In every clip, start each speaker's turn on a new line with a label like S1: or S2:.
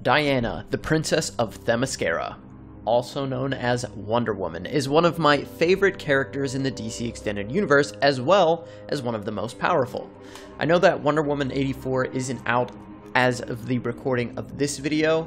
S1: Diana, the Princess of Themyscira, also known as Wonder Woman, is one of my favorite characters in the DC Extended Universe, as well as one of the most powerful. I know that Wonder Woman 84 isn't out as of the recording of this video,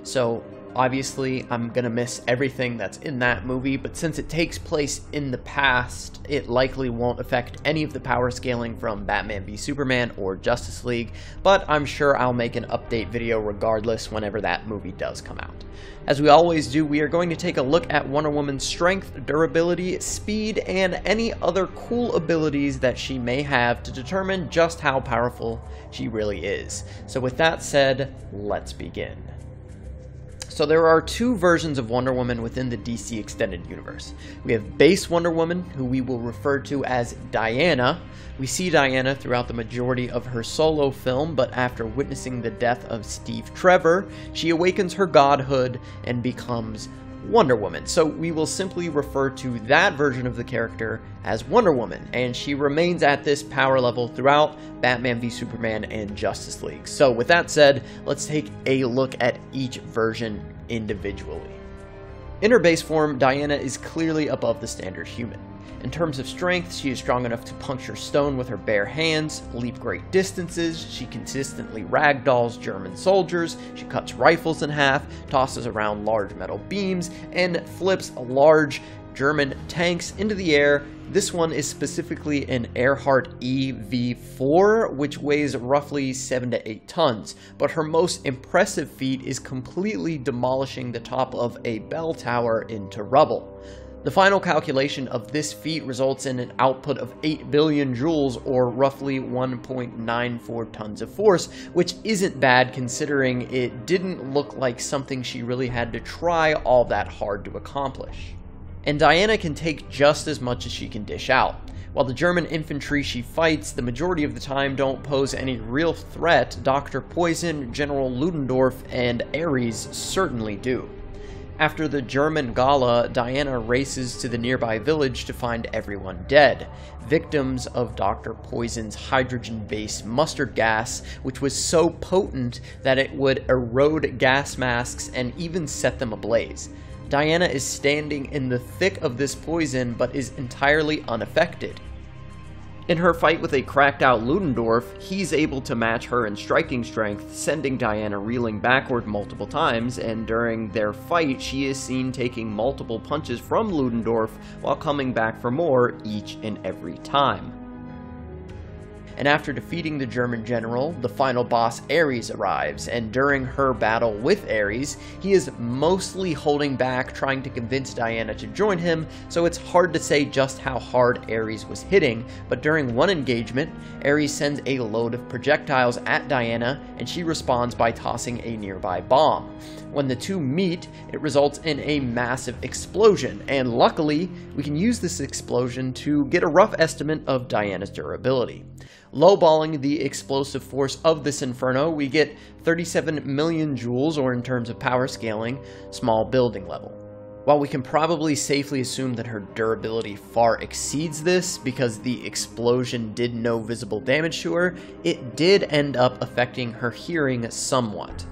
S1: so obviously I'm gonna miss everything that's in that movie, but since it takes place in the past, it likely won't affect any of the power scaling from Batman v Superman or Justice League, but I'm sure I'll make an update video regardless whenever that movie does come out. As we always do, we are going to take a look at Wonder Woman's strength, durability, speed, and any other cool abilities that she may have to determine just how powerful she really is. So with that said, let's begin. So there are two versions of Wonder Woman within the DC Extended Universe. We have base Wonder Woman, who we will refer to as Diana. We see Diana throughout the majority of her solo film, but after witnessing the death of Steve Trevor, she awakens her godhood and becomes Wonder Woman. So we will simply refer to that version of the character as Wonder Woman, and she remains at this power level throughout Batman v Superman and Justice League. So with that said, let's take a look at each version individually. In her base form, Diana is clearly above the standard human. In terms of strength, she is strong enough to puncture stone with her bare hands, leap great distances, she consistently ragdolls German soldiers, she cuts rifles in half, tosses around large metal beams, and flips large German tanks into the air. This one is specifically an Earhart EV4, which weighs roughly 7 to 8 tons, but her most impressive feat is completely demolishing the top of a bell tower into rubble. The final calculation of this feat results in an output of 8 billion joules, or roughly 1.94 tons of force, which isn't bad considering it didn't look like something she really had to try all that hard to accomplish. And Diana can take just as much as she can dish out. While the German infantry she fights the majority of the time don't pose any real threat, Dr. Poison, General Ludendorff, and Aries certainly do. After the German gala, Diana races to the nearby village to find everyone dead, victims of Dr. Poison's hydrogen-based mustard gas, which was so potent that it would erode gas masks and even set them ablaze. Diana is standing in the thick of this poison, but is entirely unaffected. In her fight with a cracked-out Ludendorff, he's able to match her in striking strength, sending Diana reeling backward multiple times, and during their fight, she is seen taking multiple punches from Ludendorff while coming back for more each and every time. And after defeating the German general, the final boss Aries arrives, and during her battle with Aries, he is mostly holding back, trying to convince Diana to join him, so it's hard to say just how hard Aries was hitting, but during one engagement, Aries sends a load of projectiles at Diana, and she responds by tossing a nearby bomb. When the two meet, it results in a massive explosion, and luckily, we can use this explosion to get a rough estimate of Diana's durability. Lowballing the explosive force of this inferno, we get 37 million joules, or in terms of power scaling, small building level. While we can probably safely assume that her durability far exceeds this because the explosion did no visible damage to her, it did end up affecting her hearing somewhat.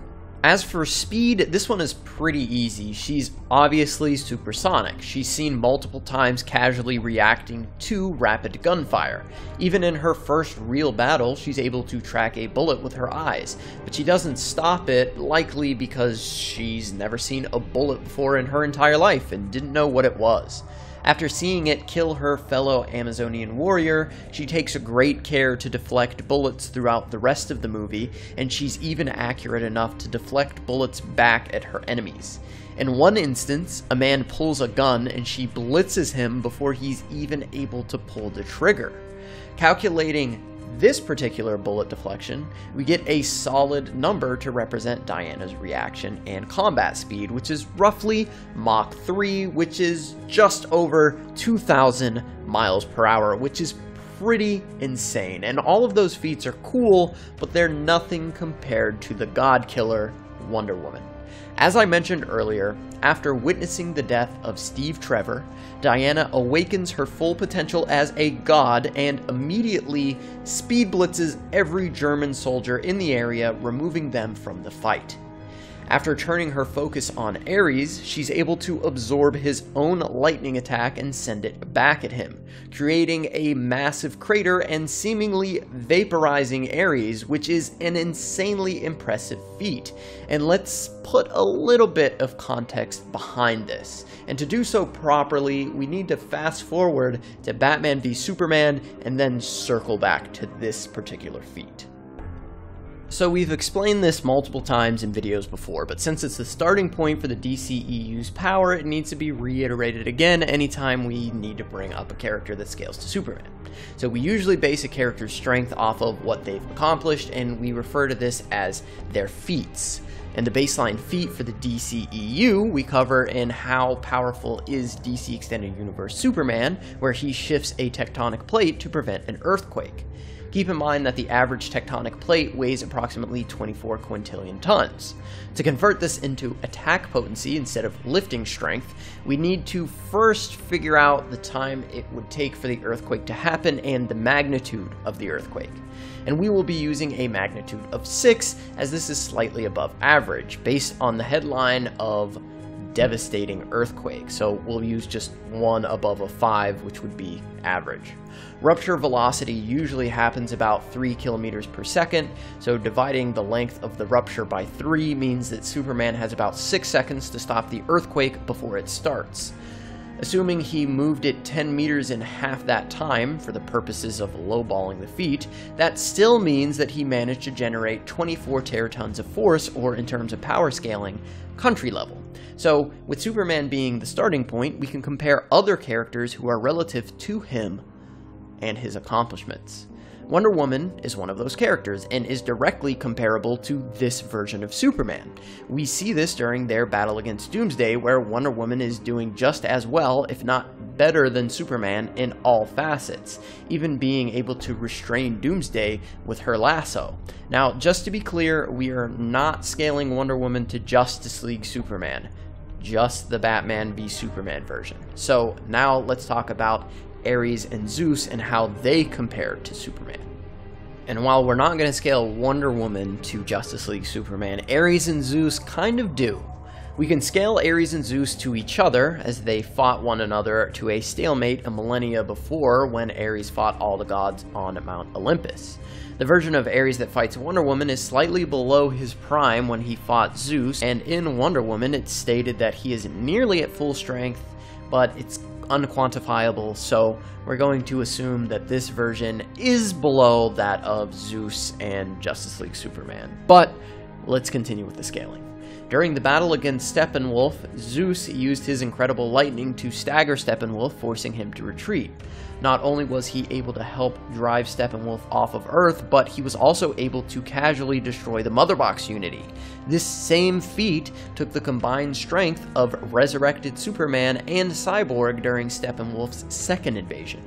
S1: As for speed, this one is pretty easy. She's obviously supersonic. She's seen multiple times casually reacting to rapid gunfire. Even in her first real battle, she's able to track a bullet with her eyes, but she doesn't stop it, likely because she's never seen a bullet before in her entire life and didn't know what it was. After seeing it kill her fellow Amazonian warrior, she takes great care to deflect bullets throughout the rest of the movie, and she's even accurate enough to deflect bullets back at her enemies. In one instance, a man pulls a gun and she blitzes him before he's even able to pull the trigger. Calculating this particular bullet deflection, we get a solid number to represent Diana's reaction and combat speed, which is roughly Mach 3, which is just over 2,000 miles per hour, which is pretty insane. And all of those feats are cool, but they're nothing compared to the God Killer, Wonder Woman. As I mentioned earlier, after witnessing the death of Steve Trevor, Diana awakens her full potential as a god and immediately speed blitzes every German soldier in the area, removing them from the fight. After turning her focus on Aries, she's able to absorb his own lightning attack and send it back at him, creating a massive crater and seemingly vaporizing Aries, which is an insanely impressive feat. And let's put a little bit of context behind this. And to do so properly, we need to fast forward to Batman v Superman and then circle back to this particular feat. So we've explained this multiple times in videos before, but since it's the starting point for the DCEU's power, it needs to be reiterated again anytime we need to bring up a character that scales to Superman. So we usually base a character's strength off of what they've accomplished, and we refer to this as their feats. And the baseline feat for the DCEU we cover in How Powerful is DC Extended Universe Superman, where he shifts a tectonic plate to prevent an earthquake. Keep in mind that the average tectonic plate weighs approximately 24 quintillion tons. To convert this into attack potency instead of lifting strength, we need to first figure out the time it would take for the earthquake to happen and the magnitude of the earthquake. And we will be using a magnitude of 6, as this is slightly above average, based on the headline of devastating earthquake, so we'll use just one above a 5, which would be average. Rupture velocity usually happens about 3 kilometers per second, so dividing the length of the rupture by 3 means that Superman has about 6 seconds to stop the earthquake before it starts. Assuming he moved it 10 meters in half that time for the purposes of lowballing the feat, that still means that he managed to generate 24 teratons of force, or in terms of power scaling, country level. So, with Superman being the starting point, we can compare other characters who are relative to him and his accomplishments. Wonder Woman is one of those characters and is directly comparable to this version of Superman. We see this during their battle against Doomsday, where Wonder Woman is doing just as well, if not better than Superman in all facets, even being able to restrain Doomsday with her lasso. Now, just to be clear, we are not scaling Wonder Woman to Justice League Superman, just the Batman v Superman version. So now let's talk about Aries and Zeus and how they compare to Superman. And while we're not going to scale Wonder Woman to Justice League Superman, Aries and Zeus kind of do. We can scale Aries and Zeus to each other, as they fought one another to a stalemate a millennia before, when Aries fought all the gods on Mount Olympus. The version of Aries that fights Wonder Woman is slightly below his prime when he fought Zeus, and in Wonder Woman it's stated that he is nearly at full strength, but it's unquantifiable, so we're going to assume that this version is below that of Zeus and Justice League Superman. But let's continue with the scaling. During the battle against Steppenwolf, Zeus used his incredible lightning to stagger Steppenwolf, forcing him to retreat. Not only was he able to help drive Steppenwolf off of Earth, but he was also able to casually destroy the Mother Box Unity. This same feat took the combined strength of resurrected Superman and Cyborg during Steppenwolf's second invasion.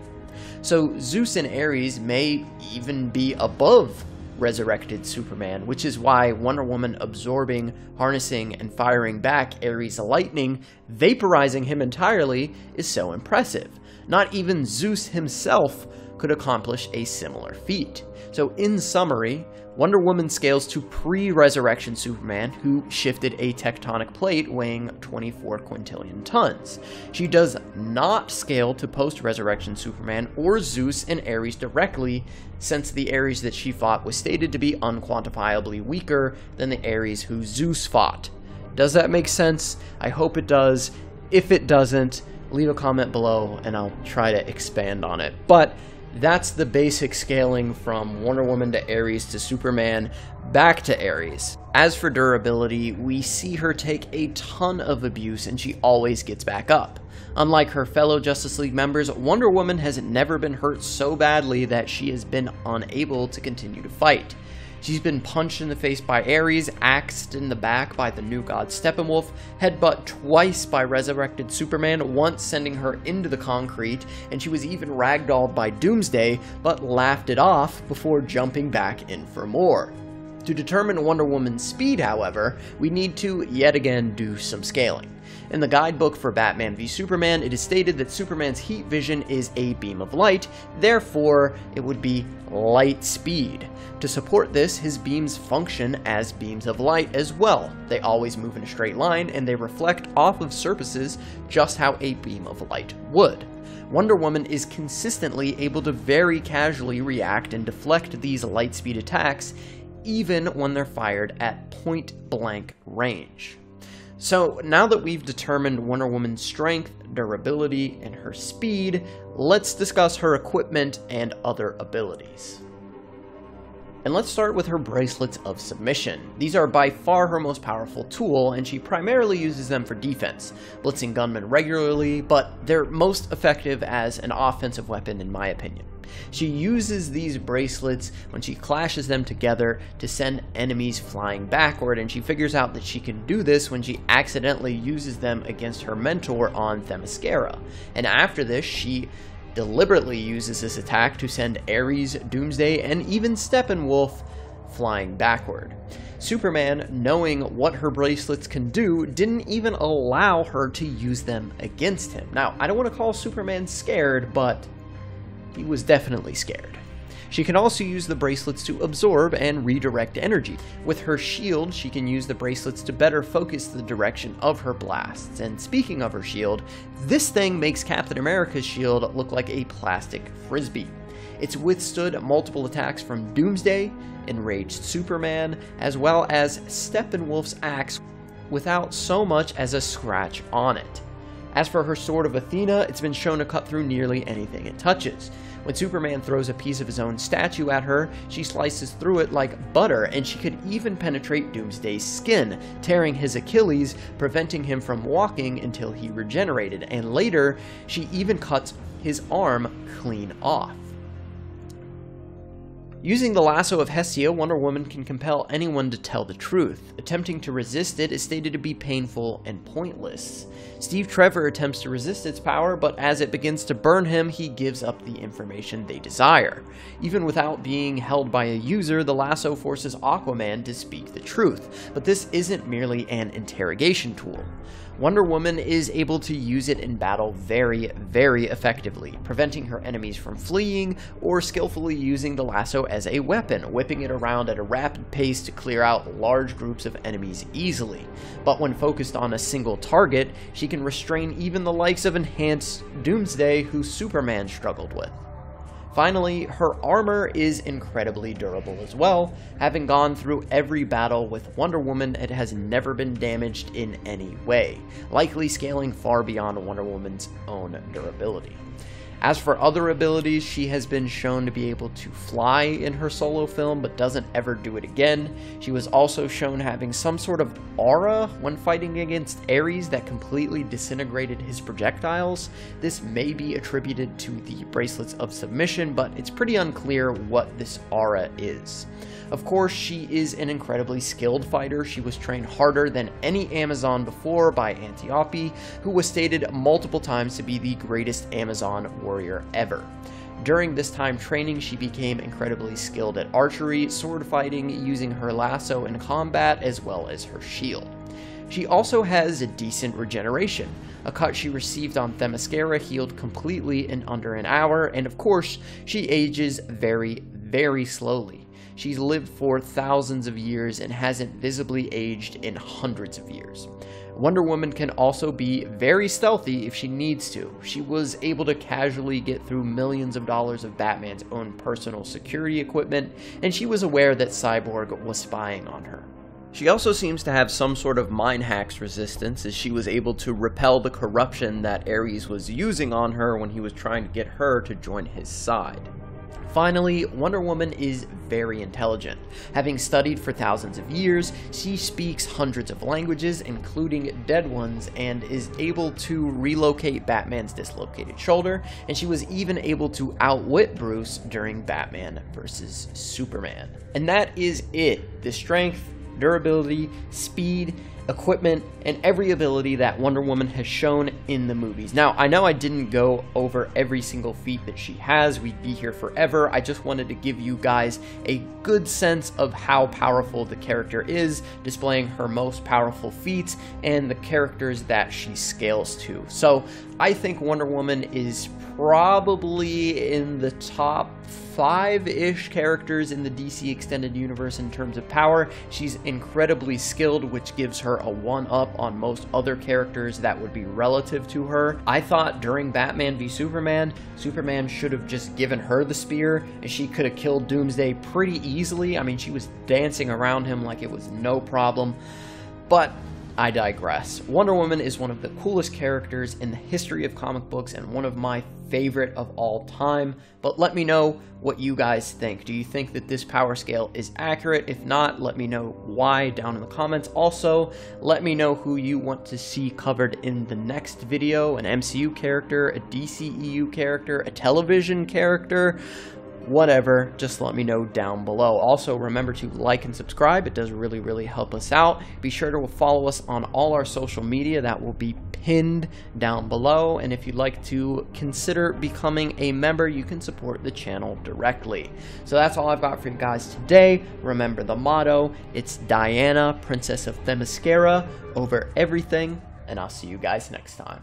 S1: So Zeus and Aries may even be above resurrected Superman, which is why Wonder Woman absorbing, harnessing, and firing back Ares' lightning, vaporizing him entirely, is so impressive. Not even Zeus himself could accomplish a similar feat. So in summary, Wonder Woman scales to pre-resurrection Superman, who shifted a tectonic plate weighing 24 quintillion tons. She does not scale to post-resurrection Superman or Zeus and Ares directly, since the Ares that she fought was stated to be unquantifiably weaker than the Ares who Zeus fought. Does that make sense? I hope it does. If it doesn't, leave a comment below and I'll try to expand on it. But that's the basic scaling from Wonder Woman to Aries to Superman back to Aries. As for durability, we see her take a ton of abuse and she always gets back up. Unlike her fellow Justice League members, Wonder Woman has never been hurt so badly that she has been unable to continue to fight. She's been punched in the face by Ares, axed in the back by the new god Steppenwolf, headbutt twice by resurrected Superman, once sending her into the concrete, and she was even ragdolled by Doomsday, but laughed it off before jumping back in for more. To determine Wonder Woman's speed, however, we need to yet again do some scaling. In the guidebook for Batman v Superman, it is stated that Superman's heat vision is a beam of light, therefore it would be light speed. To support this, his beams function as beams of light as well. They always move in a straight line, and they reflect off of surfaces just how a beam of light would. Wonder Woman is consistently able to very casually react and deflect these light speed attacks, even when they're fired at point-blank range. So now that we've determined Wonder Woman's strength, durability, and her speed, let's discuss her equipment and other abilities. And let's start with her bracelets of submission. These are by far her most powerful tool, and she primarily uses them for defense, blitzing gunmen regularly, but they're most effective as an offensive weapon in my opinion. She uses these bracelets when she clashes them together to send enemies flying backward, and she figures out that she can do this when she accidentally uses them against her mentor on Themyscira. And after this, she deliberately uses this attack to send Aries, Doomsday, and even Steppenwolf flying backward. Superman, knowing what her bracelets can do, didn't even allow her to use them against him. Now, I don't want to call Superman scared, but he was definitely scared. She can also use the bracelets to absorb and redirect energy. With her shield, she can use the bracelets to better focus the direction of her blasts. And speaking of her shield, this thing makes Captain America's shield look like a plastic frisbee. It's withstood multiple attacks from Doomsday, enraged Superman, as well as Steppenwolf's axe without so much as a scratch on it. As for her Sword of Athena, it's been shown to cut through nearly anything it touches. When Superman throws a piece of his own statue at her, she slices through it like butter, and she could even penetrate Doomsday's skin, tearing his Achilles, preventing him from walking until he regenerated, and later, she even cuts his arm clean off. Using the lasso of Hestia, Wonder Woman can compel anyone to tell the truth. Attempting to resist it is stated to be painful and pointless. Steve Trevor attempts to resist its power, but as it begins to burn him, he gives up the information they desire. Even without being held by a user, the lasso forces Aquaman to speak the truth, but this isn't merely an interrogation tool. Wonder Woman is able to use it in battle very, very effectively, preventing her enemies from fleeing or skillfully using the lasso as a weapon, whipping it around at a rapid pace to clear out large groups of enemies easily. But when focused on a single target, she can restrain even the likes of enhanced Doomsday, who Superman struggled with. Finally, her armor is incredibly durable as well. Having gone through every battle with Wonder Woman, it has never been damaged in any way, likely scaling far beyond Wonder Woman's own durability. As for other abilities, she has been shown to be able to fly in her solo film, but doesn't ever do it again. She was also shown having some sort of aura when fighting against Aries that completely disintegrated his projectiles. This may be attributed to the bracelets of submission, but it's pretty unclear what this aura is. Of course, she is an incredibly skilled fighter. She was trained harder than any Amazon before by Antiope, who was stated multiple times to be the greatest Amazon warrior ever. During this time training, she became incredibly skilled at archery, sword fighting, using her lasso in combat, as well as her shield. She also has a decent regeneration. A cut she received on Themyscira healed completely in under an hour, and of course, she ages very, very slowly. She's lived for thousands of years and hasn't visibly aged in hundreds of years. Wonder Woman can also be very stealthy if she needs to. She was able to casually get through millions of dollars of Batman's own personal security equipment, and she was aware that Cyborg was spying on her. She also seems to have some sort of mind hacks resistance, as she was able to repel the corruption that Aries was using on her when he was trying to get her to join his side. Finally, Wonder Woman is very intelligent. Having studied for thousands of years, she speaks hundreds of languages, including dead ones, and is able to relocate Batman's dislocated shoulder, and she was even able to outwit Bruce during Batman vs. Superman. And that is it. The strength, durability, speed, equipment, and every ability that Wonder Woman has shown in the movies. Now, I know I didn't go over every single feat that she has. We'd be here forever. I just wanted to give you guys a good sense of how powerful the character is, displaying her most powerful feats and the characters that she scales to. So I think Wonder Woman is probably in the top 5-ish characters in the DC Extended Universe in terms of power. She's incredibly skilled, which gives her a 1-up on most other characters that would be relative to her. I thought during Batman v Superman, Superman should have just given her the spear, and she could have killed Doomsday pretty easily. I mean, she was dancing around him like it was no problem. But I digress. Wonder Woman is one of the coolest characters in the history of comic books and one of my favorite of all time, but let me know what you guys think. Do you think that this power scale is accurate? If not, let me know why down in the comments. Also, let me know who you want to see covered in the next video, an MCU character, a DCEU character, a television character, whatever, just let me know down below. Also, remember to like and subscribe. It does really help us out. Be sure to follow us on all our social media. That will be pinned down below. And if you'd like to consider becoming a member, you can support the channel directly. So that's all I've got for you guys today. Remember the motto, it's Diana, Princess of Themyscira, over everything, and I'll see you guys next time.